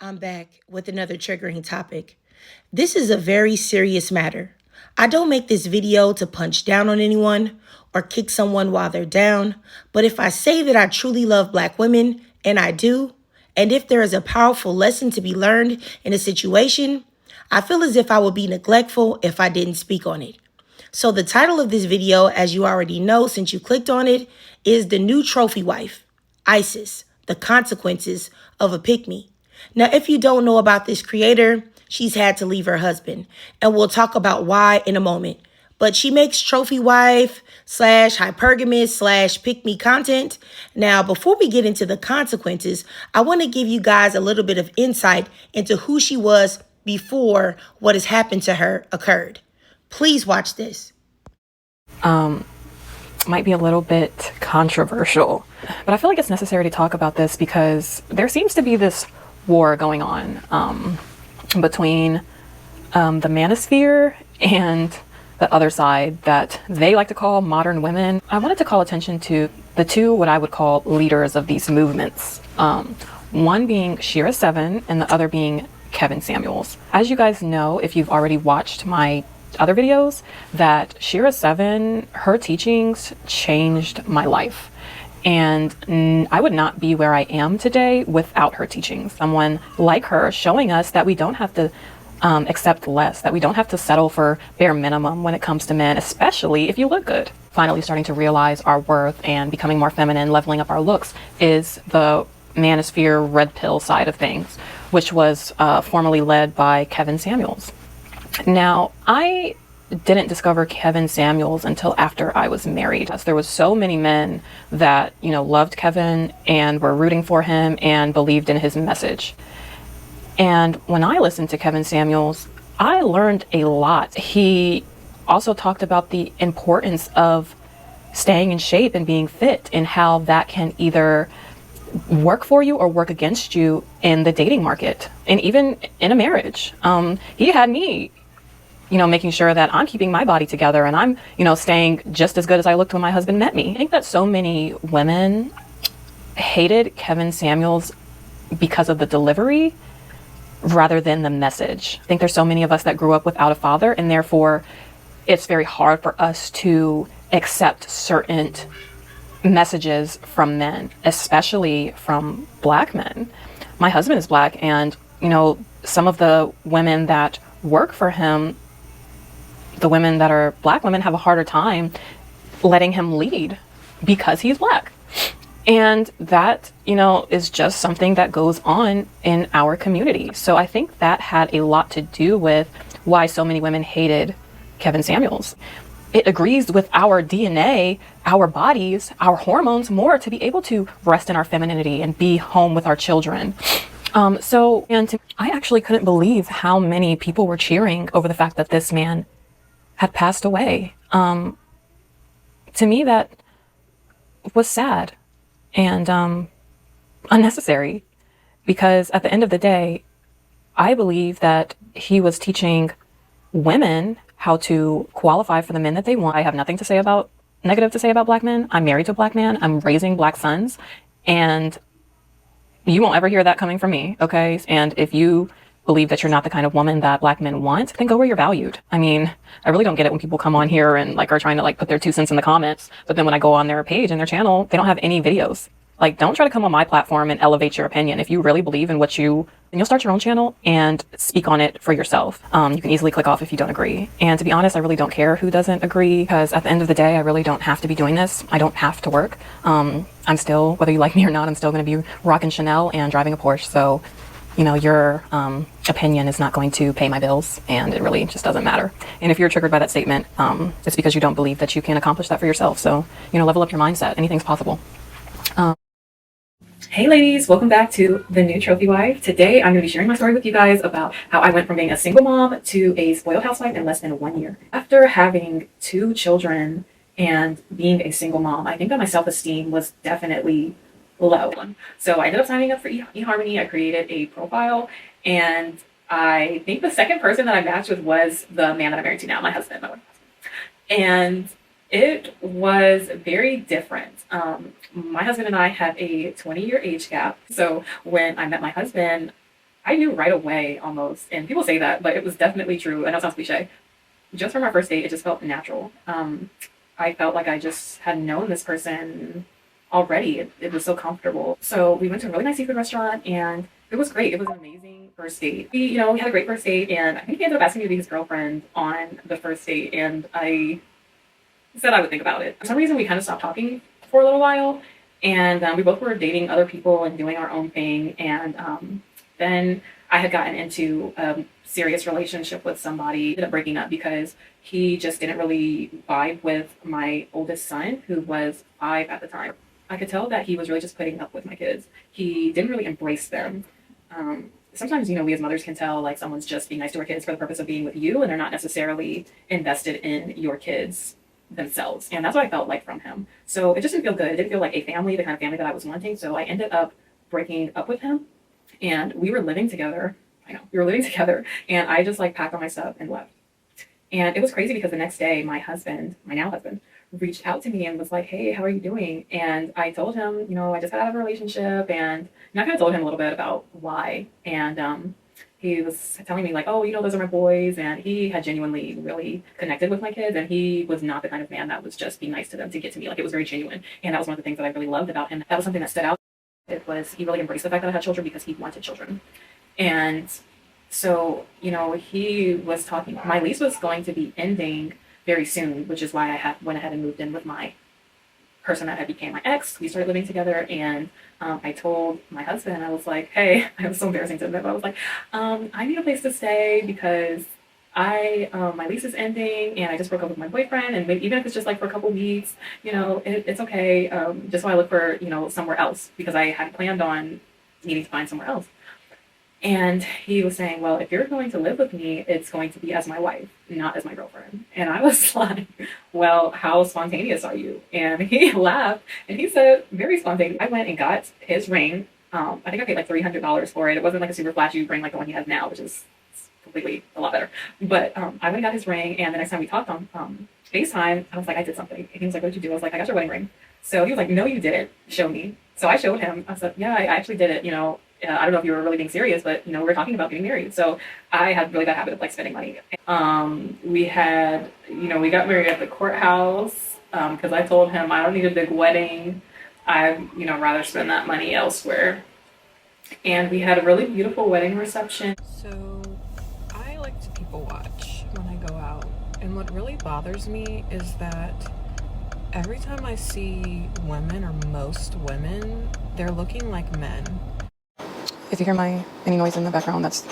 I'm back with another triggering topic. This is a very serious matter. I don't make this video to punch down on anyone or kick someone while they're down, but if I say that I truly love Black women, and I do, and if there is a powerful lesson to be learned in a situation, I feel as if I would be neglectful if I didn't speak on it. So the title of this video, as you already know since you clicked on it, is The New Trophy Wife, ISIS, The Consequences of a Pickme. Now, if you don't know about this creator, she's had to leave her husband, and we'll talk about why in a moment. But she makes trophy wife slash hypergamous slash pick me content. Now, before we get into the consequences, I want to give you guys a little bit of insight into who she was before what has happened to her occurred. Please watch this. Might be a little bit controversial, but I feel like it's necessary to talk about this because there seems to be this war going on between the manosphere and the other side that they like to call modern women. I wanted to call attention to the two what I would call leaders of these movements. One being Shira 7 and the other being Kevin Samuels. As you guys know, if you've already watched my other videos, that Shira 7, her teachings changed my life. And I would not be where I am today without her teachings. Someone like her showing us that we don't have to accept less, that we don't have to settle for bare minimum when it comes to men, especially if you look good. Finally starting to realize our worth and becoming more feminine, leveling up our looks, is the manosphere red pill side of things, which was formerly led by Kevin Samuels. Now, I didn't discover Kevin Samuels until after I was married. There was so many men that, loved Kevin and were rooting for him and believed in his message. And when I listened to Kevin Samuels, I learned a lot. He also talked about the importance of staying in shape and being fit, and how that can either work for you or work against you in the dating market and even in a marriage. He had me making sure that I'm keeping my body together and I'm, staying just as good as I looked when my husband met me. I think that so many women hated Kevin Samuels because of the delivery rather than the message. I think there's so many of us that grew up without a father, and therefore it's very hard for us to accept certain messages from men, especially from Black men. My husband is Black, and, some of the women that work for him, the women that are Black women, have a harder time letting him lead because he's Black. And that, is just something that goes on in our community. So I think that had a lot to do with why so many women hated Kevin Samuels. It agrees with our DNA, our bodies, our hormones more to be able to rest in our femininity and be home with our children. I actually couldn't believe how many people were cheering over the fact that this man had passed away. To me, that was sad and unnecessary, because at the end of the day, I believe that he was teaching women how to qualify for the men that they want. I have nothing negative to say about Black men. I'm married to a Black man. I'm raising Black sons, and you won't ever hear that coming from me, okay? And if you believe that you're not the kind of woman that Black men want, then go where you're valued. I mean, I really don't get it when people come on here and are trying to put their 2 cents in the comments, but then when I go on their page and their channel, they don't have any videos. Don't try to come on my platform and elevate your opinion. If you really believe in what then you'll start your own channel and speak on it for yourself. You can easily click off if you don't agree. And to be honest, I really don't care who doesn't agree, because at the end of the day, I really don't have to be doing this. I don't have to work. I'm still, whether you like me or not, I'm still going to be rocking Chanel and driving a Porsche. So, your opinion is not going to pay my bills, and it really just doesn't matter. And if you're triggered by that statement, it's because you don't believe that you can accomplish that for yourself. So, level up your mindset. Anything's possible. Hey ladies, welcome back to The New Trophy Wife. Today I'm going to be sharing my story with you guys about how I went from being a single mom to a spoiled housewife in less than 1 year. After having 2 children and being a single mom, I think that my self-esteem was definitely low. So I ended up signing up for eHarmony. I created a profile, and I think the second person that I matched with was the man that I'm married to now, my husband. And it was very different. My husband and I have a 20-year age gap. So when I met my husband, I knew right away almost, and people say that, but it was definitely true. I know it sounds cliche. Just from our first date, it just felt natural. I felt like I just had known this person already. It was so comfortable. So we went to a really nice seafood restaurant, and it was great. It was an amazing first date. We had a great first date, and I think he ended up asking me to be his girlfriend on the first date, and I said I would think about it. For some reason, we kind of stopped talking for a little while, and we both were dating other people and doing our own thing. And then I had gotten into a serious relationship with somebody, ended up breaking up because he just didn't really vibe with my oldest son, who was 5 at the time. I could tell that he was really just putting up with my kids. He didn't really embrace them. Sometimes, we as mothers can tell like someone's just being nice to our kids for the purpose of being with you, and they're not necessarily invested in your kids themselves. And that's what I felt like from him. So it just didn't feel good. It didn't feel like a family, the kind of family that I was wanting. So I ended up breaking up with him, and we were living together. I know we were living together, and I just like packed all my stuff and left. And it was crazy because the next day, my husband, my now husband, reached out to me and was like, "Hey, how are you doing?" And I told him, I just got out of a relationship, and I kind of told him a little bit about why. And he was telling me like, "Oh, those are my boys," and he had genuinely really connected with my kids, and he was not the kind of man that was just be nice to them to get to me. Like, it was very genuine, and that was one of the things that I really loved about him. That was something that stood out. It was he really embraced the fact that I had children because he wanted children. And so, he was talking, my lease was going to be ending very soon, which is why I went ahead and moved in with my person that had became my ex. We started living together, and I told my husband, I was like, "Hey," it was so embarrassing to admit, but I was like, "I need a place to stay because my lease is ending, and I just broke up with my boyfriend, and maybe, even if it's just like for a couple weeks, it's okay. Just while I look for, somewhere else, because I had planned on needing to find somewhere else." And he was saying, "Well, if you're going to live with me, it's going to be as my wife, not as my girlfriend." And I was like, "Well, how spontaneous are you?" And he laughed, and he said, very spontaneous. I went and got his ring. I think I paid like $300 for it. It wasn't like a super flashy ring like the one he has now, which is completely a lot better. But I went and got his ring, and the next time we talked on FaceTime, I was like, "I did something." And he was like, "What did you do?" I was like, "I got your wedding ring." So he was like, "No, you didn't. Show me." So I showed him. I said, "Yeah, I actually did it. I don't know if you were really being serious, but we were talking about getting married." So I had really bad habit of like spending money. We got married at the courthouse because I told him I don't need a big wedding. I'd rather spend that money elsewhere. And we had a really beautiful wedding reception. So I like to people watch when I go out, and what really bothers me is that every time I see women, or most women, they're looking like men. If you hear any noise in the background, that's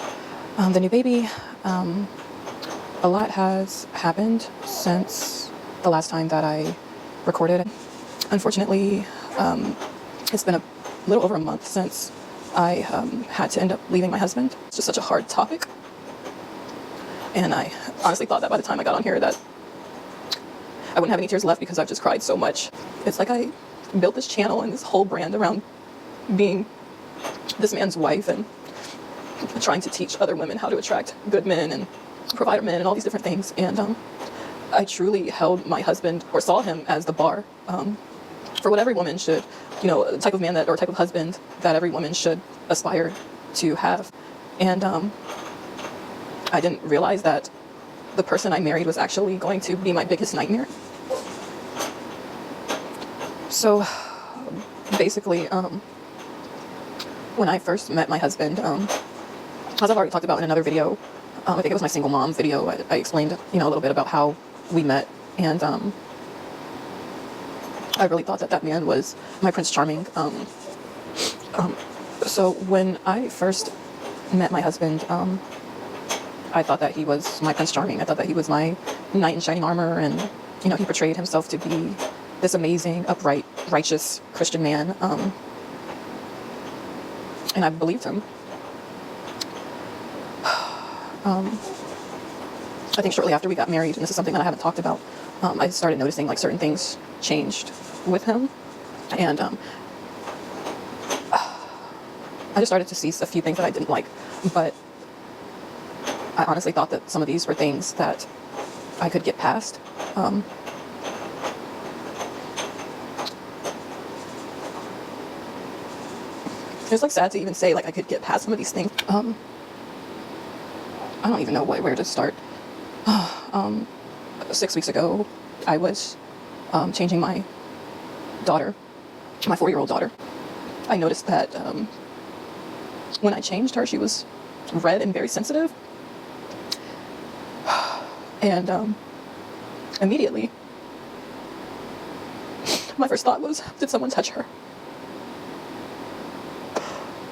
the new baby. A lot has happened since the last time that I recorded. Unfortunately, it's been a little over a month since I had to end up leaving my husband. It's just such a hard topic. And I honestly thought that by the time I got on here that I wouldn't have any tears left because I've just cried so much. It's like I built this channel and this whole brand around being this man's wife and trying to teach other women how to attract good men and provider men and all these different things. And I truly held my husband, or saw him, as the bar for what every woman should, the type of man or type of husband that every woman should aspire to have. And I didn't realize that the person I married was actually going to be my biggest nightmare. So basically, when I first met my husband, as I've already talked about in another video, I think it was my single mom video, I explained, a little bit about how we met. And I really thought that man was my Prince Charming. So when I first met my husband, I thought that he was my Prince Charming. I thought that he was my knight in shining armor, and he portrayed himself to be this amazing, upright, righteous Christian man. And I believed him. I think shortly after we got married, and this is something that I haven't talked about, I started noticing like certain things changed with him. And I just started to see a few things that I didn't like. But I honestly thought that some of these were things that I could get past. It's like sad to even say like I could get past some of these things. I don't even know where to start. 6 weeks ago, I was changing my daughter, my 4-year-old daughter. I noticed that when I changed her, she was red and very sensitive. And immediately, my first thought was, did someone touch her?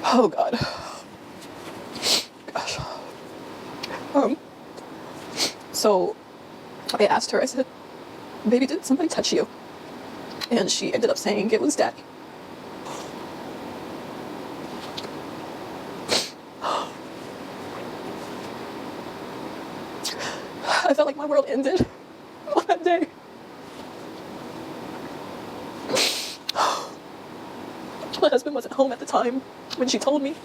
Oh God. Gosh. So I asked her, I said, baby, did somebody touch you? And she ended up saying it was Daddy. I felt like my world ended on that day. My husband wasn't home at the time when she told me,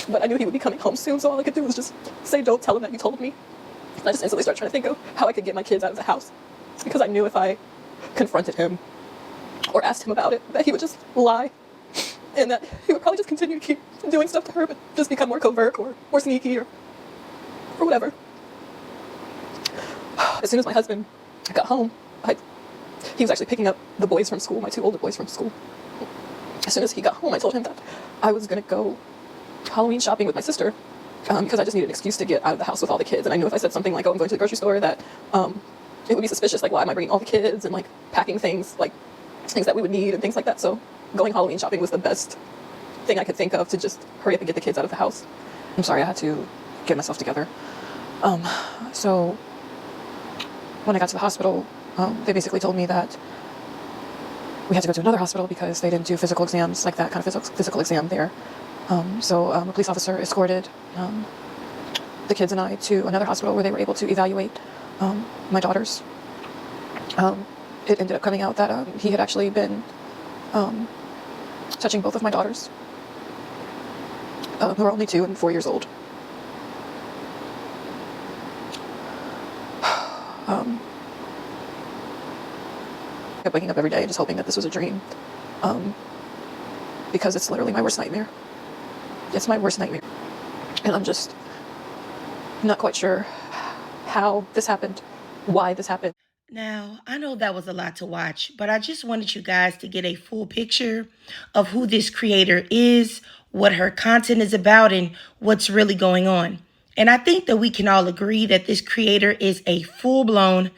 but I knew he would be coming home soon, so all I could do was just say, don't tell him that you told me. And I just instantly started trying to think of how I could get my kids out of the house, because I knew if I confronted him or asked him about it, that he would just lie, and that he would probably just continue to keep doing stuff to her, but just become more covert or more sneaky or whatever. As soon as my husband got home, he was actually picking up the boys from school, my 2 older boys from school. As soon as he got home, I told him that I was going to go Halloween shopping with my sister, because I just needed an excuse to get out of the house with all the kids. And I knew if I said something like, oh, I'm going to the grocery store, that it would be suspicious, like, why am I bringing all the kids, and like packing things, like things that we would need and things like that. So going Halloween shopping was the best thing I could think of to just hurry up and get the kids out of the house. I'm sorry, I had to get myself together. So when I got to the hospital, they basically told me that we had to go to another hospital because they didn't do physical exams, like that kind of physical exam there. So a police officer escorted the kids and I to another hospital where they were able to evaluate my daughters. It ended up coming out that he had actually been touching both of my daughters, who are only 2 and 4 years old. I kept waking up every day and just hoping that this was a dream, because it's literally my worst nightmare. It's my worst nightmare, and I'm just not quite sure how this happened, why this happened. Now, I know that was a lot to watch, but I just wanted you guys to get a full picture of who this creator is, what her content is about, and what's really going on. And I think that we can all agree that this creator is a full-blown,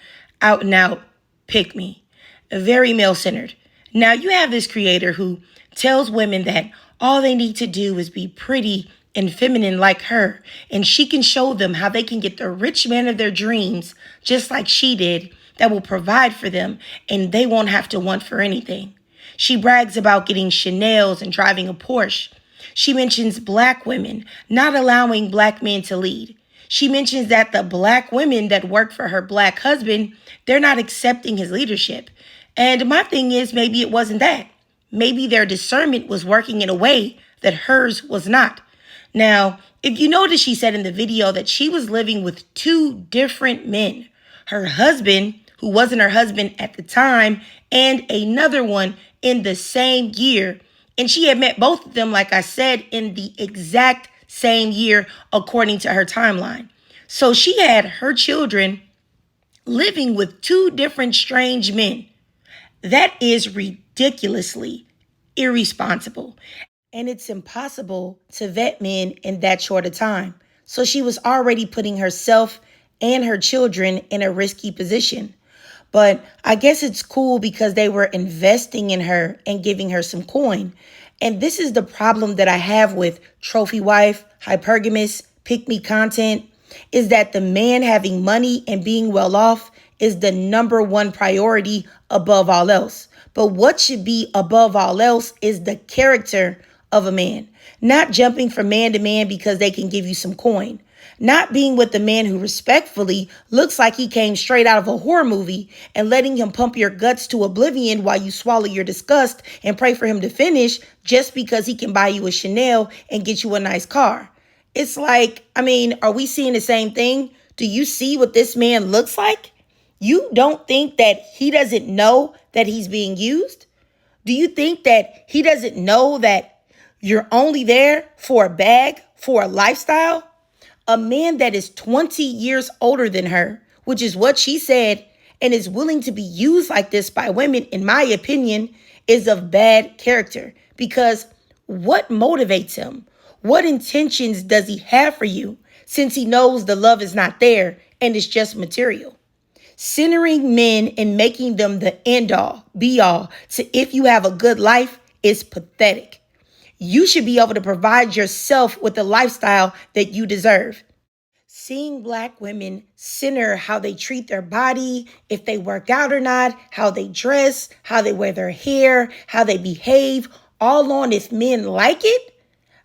out-and-out pick-me, very male-centered. Now, you have this creator who tells women that all they need to do is be pretty and feminine like her, and she can show them how they can get the rich man of their dreams, just like she did, that will provide for them, and they won't have to want for anything. She brags about getting Chanels and driving a Porsche. She mentions Black women not allowing Black men to lead. She mentions that the Black women that work for her Black husband, they're not accepting his leadership. And my thing is, maybe it wasn't that. Maybe their discernment was working in a way that hers was not. Now, if you notice, she said in the video that she was living with 2 different men. Her husband, who wasn't her husband at the time, and another one in the same year. And she had met both of them, like I said, in the exact same year, according to her timeline. So she had her children living with 2 different strange men. That is ridiculously irresponsible. And it's impossible to vet men in that short a time. So she was already putting herself and her children in a risky position. But I guess it's cool because they were investing in her and giving her some coin. And this is the problem that I have with trophy wife, hypergamous, pick-me content, is that the man having money and being well off is the #1 priority above all else. But what should be above all else is the character of a man, not jumping from man to man because they can give you some coin, not being with the man who respectfully looks like he came straight out of a horror movie and letting him pump your guts to oblivion while you swallow your disgust and pray for him to finish just because he can buy you a Chanel and get you a nice car. It's like, are we seeing the same thing? Do you see what this man looks like? You don't think that he doesn't know that he's being used? Do you think that he doesn't know that You're only there for a bag, for a lifestyle? A man that is 20 years older than her, which is what she said, and is willing to be used like this by women, in my opinion, is of bad character. Because what motivates him? What intentions does he have for you since he knows the love is not there and it's just material? Centering men and making them the end all, be all to if you have a good life is pathetic. You should be able to provide yourself with the lifestyle that you deserve. Seeing Black women center how they treat their body, if they work out or not, how they dress, how they wear their hair, how they behave, all on if men like it,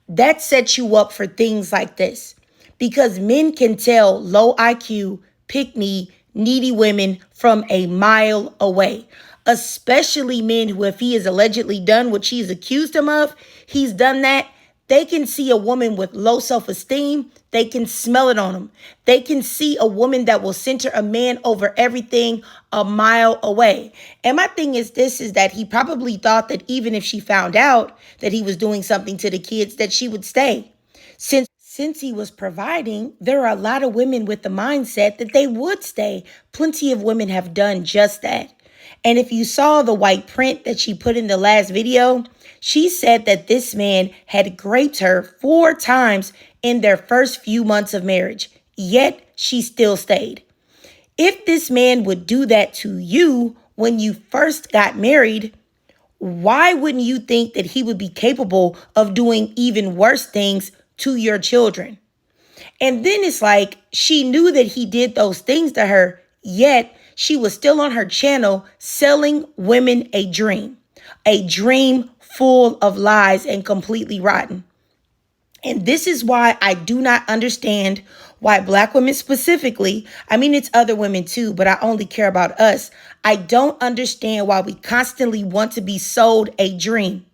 that sets you up for things like this. Because men can tell low IQ, pick-me, needy women from a mile away. Especially men who, if he has allegedly done what she's accused him of, he's done that. They can see a woman with low self-esteem. They can smell it on them. They can see a woman that will center a man over everything a mile away. And my thing is this, is that he probably thought that even if she found out that he was doing something to the kids, that she would stay. Since he was providing, there are a lot of women with the mindset that they would stay. Plenty of women have done just that. And if you saw the white print that she put in the last video, she said that this man had raped her 4 times in their first few months of marriage, yet she still stayed. If this man would do that to you when you first got married, why wouldn't you think that he would be capable of doing even worse things to your children? And then it's like she knew that he did those things to her, yet she was still on her channel selling women a dream full of lies and completely rotten. And this is why I do not understand why Black women specifically, I mean, it's other women too, but I only care about us. I don't understand why we constantly want to be sold a dream.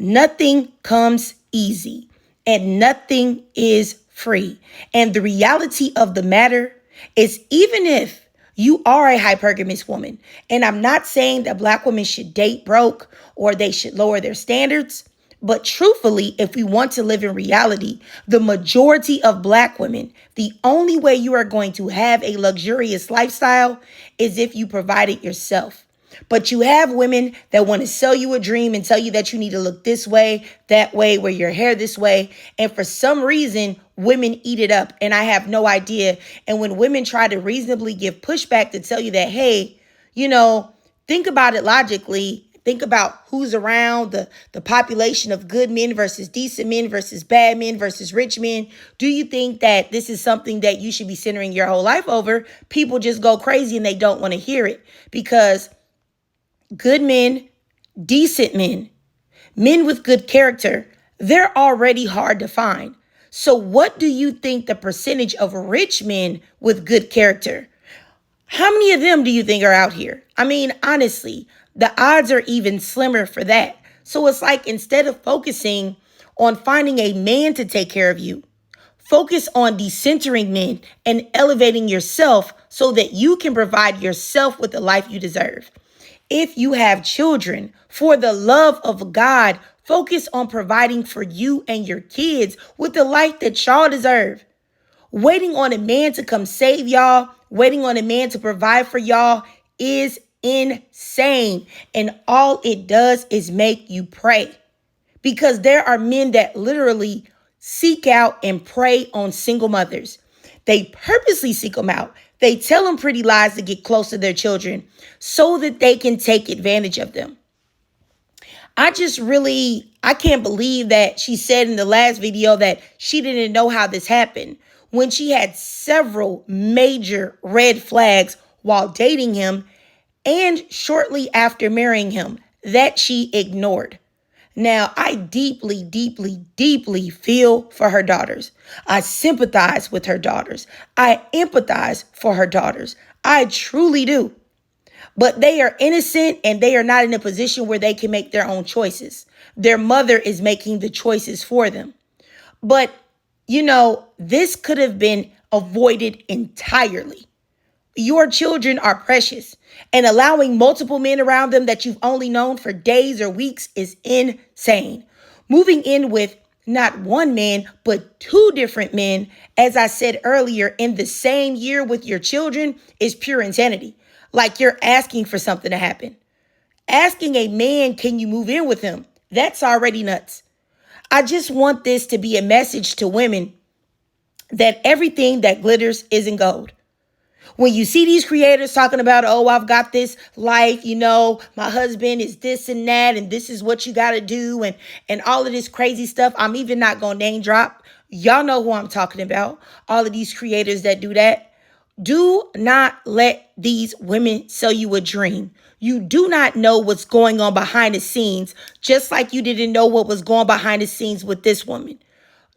Nothing comes easy and nothing is free. And the reality of the matter is, even if you are a hypergamous woman, and I'm not saying that Black women should date broke or they should lower their standards, but truthfully, if we want to live in reality, the majority of Black women, the only way you are going to have a luxurious lifestyle is if you provide it yourself. But you have women that want to sell you a dream and tell you that you need to look this way, that way, wear your hair this way. And for some reason, women eat it up. And I have no idea. And when women try to reasonably give pushback to tell you that, hey, think about it logically. Think about who's around, the population of good men versus decent men versus bad men versus rich men. Do you think that this is something that you should be centering your whole life over? People just go crazy and they don't want to hear it, because good men, decent men, men with good character, they're already hard to find. So what do you think the percentage of rich men with good character? How many of them do you think are out here? I mean, honestly, the odds are even slimmer for that. So it's like, instead of focusing on finding a man to take care of you, focus on decentering men and elevating yourself so that you can provide yourself with the life you deserve. If you have children, for the love of God, focus on providing for you and your kids with the life that y'all deserve. Waiting on a man to come save y'all, waiting on a man to provide for y'all is insane. And all it does is make you pray. Because there are men that literally seek out and prey on single mothers. They purposely seek them out. They tell them pretty lies to get close to their children so that they can take advantage of them. I can't believe that she said in the last video that she didn't know how this happened, when she had several major red flags while dating him and shortly after marrying him that she ignored. Now, I deeply, deeply, deeply feel for her daughters. I sympathize with her daughters. I empathize for her daughters. I truly do. But they are innocent and they are not in a position where they can make their own choices. Their mother is making the choices for them. But, this could have been avoided entirely. Your children are precious, and allowing multiple men around them that you've only known for days or weeks is insane. Moving in with not one man, but two different men, as I said earlier, in the same year with your children is pure insanity. Like you're asking for something to happen. Asking a man, can you move in with him? That's already nuts. I just want this to be a message to women that everything that glitters isn't gold. When you see these creators talking about, oh, I've got this life, my husband is this and that, and this is what you got to do, and all of this crazy stuff. I'm even not going to name drop. Y'all know who I'm talking about. All of these creators that do that. Do not let these women sell you a dream. You do not know what's going on behind the scenes, just like you didn't know what was going behind the scenes with this woman.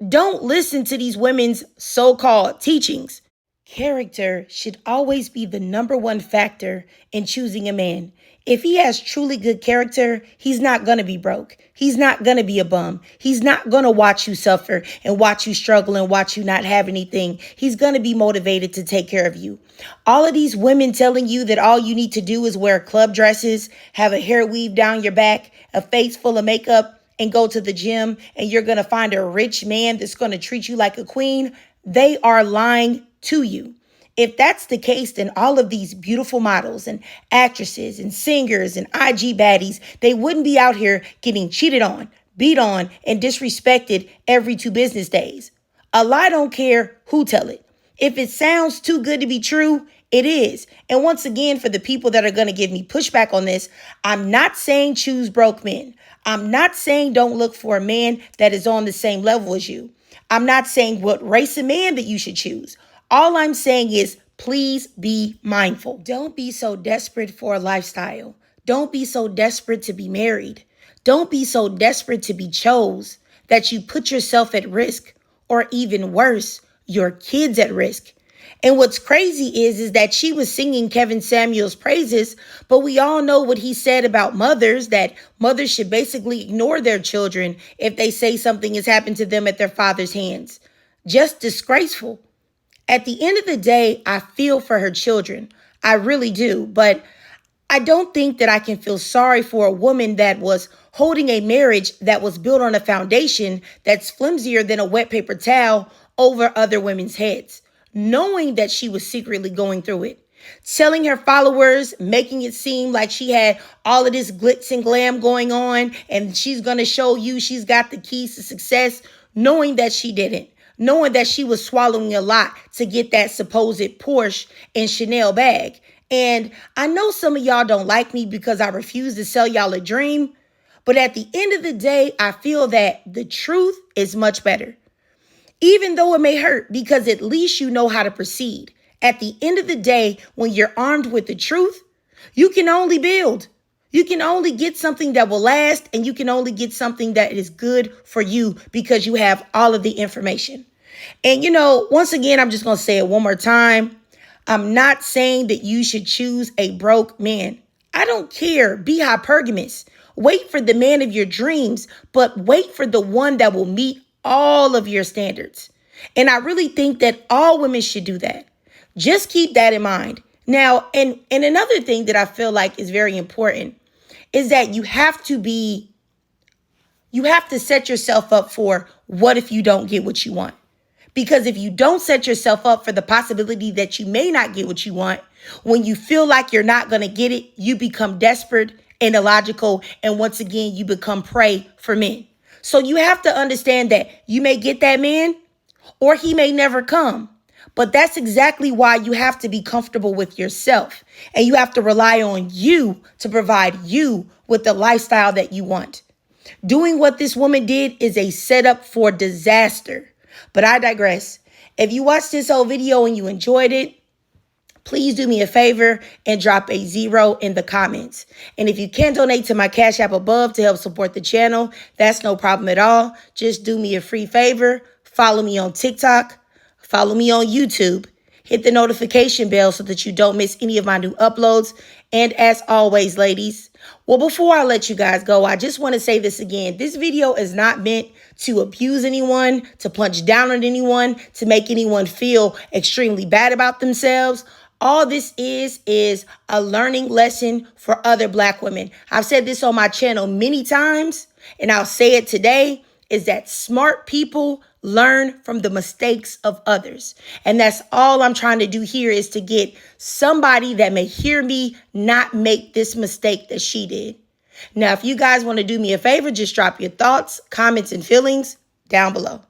Don't listen to these women's so-called teachings. Character should always be the number one factor in choosing a man. If he has truly good character, he's not going to be broke. He's not going to be a bum. He's not going to watch you suffer and watch you struggle and watch you not have anything. He's going to be motivated to take care of you. All of these women telling you that all you need to do is wear club dresses, have a hair weave down your back, a face full of makeup, and go to the gym, and you're going to find a rich man that's going to treat you like a queen, they are lying to you. If that's the case, then all of these beautiful models and actresses and singers and IG baddies, they wouldn't be out here getting cheated on, beat on, and disrespected every 2 business days. A lie don't care who tell it. If it sounds too good to be true, it is. And once again, for the people that are going to give me pushback on this, I'm not saying choose broke men. I'm not saying don't look for a man that is on the same level as you. I'm not saying what race of man that you should choose. All I'm saying is please be mindful. Don't be so desperate for a lifestyle. Don't be so desperate to be married. Don't be so desperate to be chose that you put yourself at risk, or even worse, your kids at risk. And what's crazy is that she was singing Kevin Samuel's praises, but we all know what he said about mothers, that mothers should basically ignore their children if they say something has happened to them at their father's hands. Just disgraceful. At the end of the day, I feel for her children. I really do. But I don't think that I can feel sorry for a woman that was holding a marriage that was built on a foundation that's flimsier than a wet paper towel over other women's heads, knowing that she was secretly going through it, telling her followers, making it seem like she had all of this glitz and glam going on and she's going to show you she's got the keys to success, knowing that she didn't. Knowing that she was swallowing a lot to get that supposed Porsche and Chanel bag. And I know some of y'all don't like me because I refuse to sell y'all a dream. But at the end of the day, I feel that the truth is much better. Even though it may hurt, because at least you know how to proceed. At the end of the day, when you're armed with the truth, you can only build. You can only get something that will last, and you can only get something that is good for you because you have all of the information. And, once again, I'm just going to say it one more time. I'm not saying that you should choose a broke man. I don't care. Be hypergamous. Wait for the man of your dreams, but wait for the one that will meet all of your standards. And I really think that all women should do that. Just keep that in mind. Now, and another thing that I feel like is very important is that you have to set yourself up for what if you don't get what you want. Because if you don't set yourself up for the possibility that you may not get what you want, when you feel like you're not going to get it, you become desperate and illogical. And once again, you become prey for men. So you have to understand that you may get that man or he may never come. But that's exactly why you have to be comfortable with yourself. And you have to rely on you to provide you with the lifestyle that you want. Doing what this woman did is a setup for disaster. But I digress. If you watched this whole video and you enjoyed it, please do me a favor and drop a 0 in the comments. And if you can donate to my Cash App above to help support the channel, that's no problem at all. Just do me a free favor. Follow me on TikTok. Follow me on YouTube. Hit the notification bell so that you don't miss any of my new uploads. And as always, ladies, well, before I let you guys go, I just want to say this again. This video is not meant to abuse anyone, to punch down on anyone, to make anyone feel extremely bad about themselves. All this is a learning lesson for other Black women. I've said this on my channel many times, And I'll say it today, is that smart people learn from the mistakes of others. And that's all I'm trying to do here, is to get somebody that may hear me not make this mistake that she did. Now, if you guys want to do me a favor, just drop your thoughts, comments, and feelings down below.